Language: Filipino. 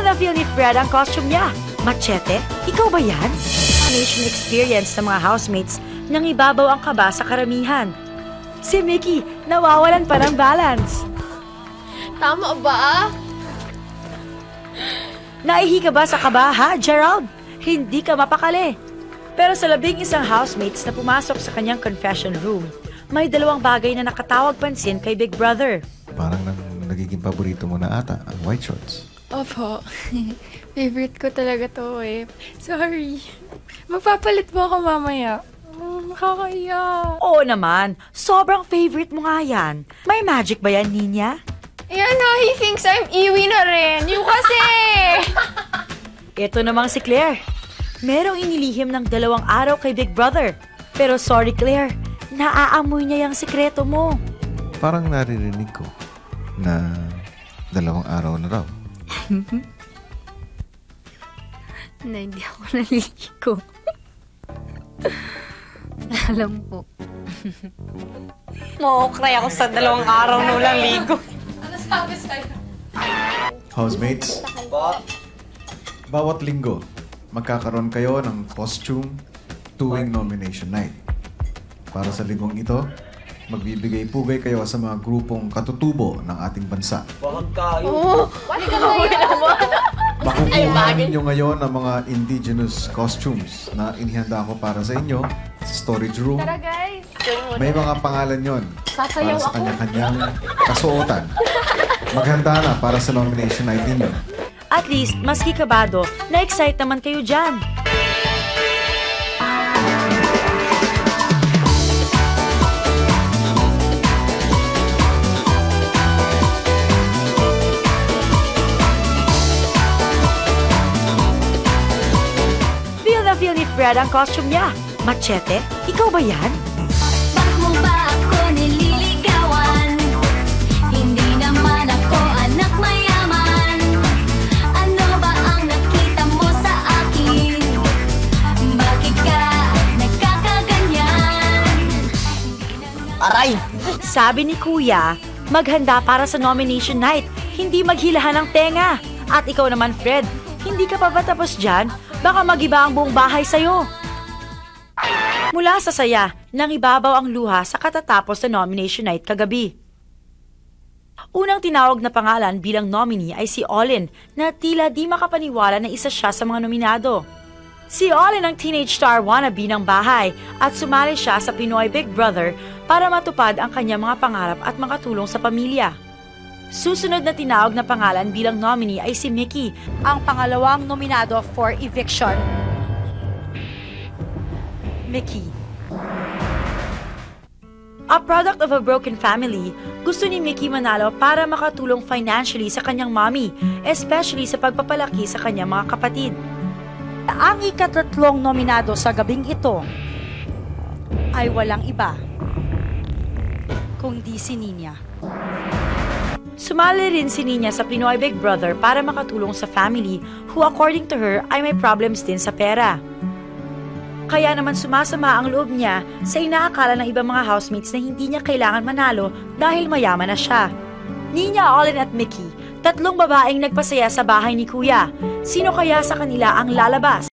na feel ni Fred ang costume niya. Machete, ikaw ba yan? Nation experience ng mga housemates nang ibabaw ang kaba sa karamihan. Si Mickey, nawawalan pa ng balance. Tama ba? Naihi ka ba sa kaba, ha, Gerald? Hindi ka mapakali. Pero sa 11 housemates na pumasok sa kanyang confession room, may 2 bagay na nakatawag pansin kay Big Brother. Parang nagiging paborito mo na ata ang white shorts. Opo. Favorite ko talaga to eh. Sorry. Magpapalit mo ako mamaya. Nakakaiya. Oo naman, sobrang favorite mo nga yan. May magic ba yan, Ninya? Ayan na, he thinks I'm iwi na rin. Yung kasi! Ito namang si Claire. Merong inilihim ng 2 araw kay Big Brother. Pero sorry Claire, naaamoy niya yung sikreto mo. Parang naririnig ko na 2 araw na raw. Na hindi ako naliligo. Alam po. Mokray ako sa 2 araw na walang ligo. Housemates, bawat linggo, magkakaroon kayo ng costume tuwing nomination night. Para sa linggong ito, magbibigay-pugay kayo sa mga grupong katutubo ng ating bansa. Makukuha nyo ngayon ang mga indigenous costumes na inihanda ko para sa inyo sa storage room. Tara guys! May mga pangalan yon para sa kanya-kanyang kasuotan. Maghanda na para sa nomination night ninyo. At least, maski kabado, na-excite naman kayo dyan. Feel ni Fred ang costume niya. Machete, ikaw ba yan? Bakit mo ba ako nililigawan? Hindi naman ako anak mayaman. Ano ba ang nakita mo sa akin? Bakit ka nagkakaganyan? Aray! Sabi ni Kuya, maghanda para sa nomination night, hindi maghilahan ng tenga. At ikaw naman Fred, hindi ka pa ba tapos dyan? Baka magiba ang buong bahay sa'yo. Mula sa saya, nang ibabaw ang luha sa katatapos na nomination night kagabi. Unang tinawag na pangalan bilang nominee ay si Olin na tila di makapaniwala na isa siya sa mga nominado. Si Olin ang teenage star wannabe ng bahay at sumali siya sa Pinoy Big Brother para matupad ang kanyang mga pangarap at makatulong sa pamilya. Susunod na tinawag na pangalan bilang nominee ay si Mickey, ang pangalawang nominado for eviction. Mickey. A product of a broken family, gusto ni Mickey manalo para makatulong financially sa kanyang mommy, especially sa pagpapalaki sa kanyang mga kapatid. Ang ika-3 nominado sa gabing ito ay walang iba kundi si Ninya. Sumali rin si Ninya sa Pinoy Big Brother para makatulong sa family who according to her ay may problems din sa pera. Kaya naman sumasama ang loob niya sa inaakala ng ibang mga housemates na hindi niya kailangan manalo dahil mayaman na siya. Ninya, Olin at Mickey, 3 babaeng nagpasaya sa bahay ni Kuya. Sino kaya sa kanila ang lalabas?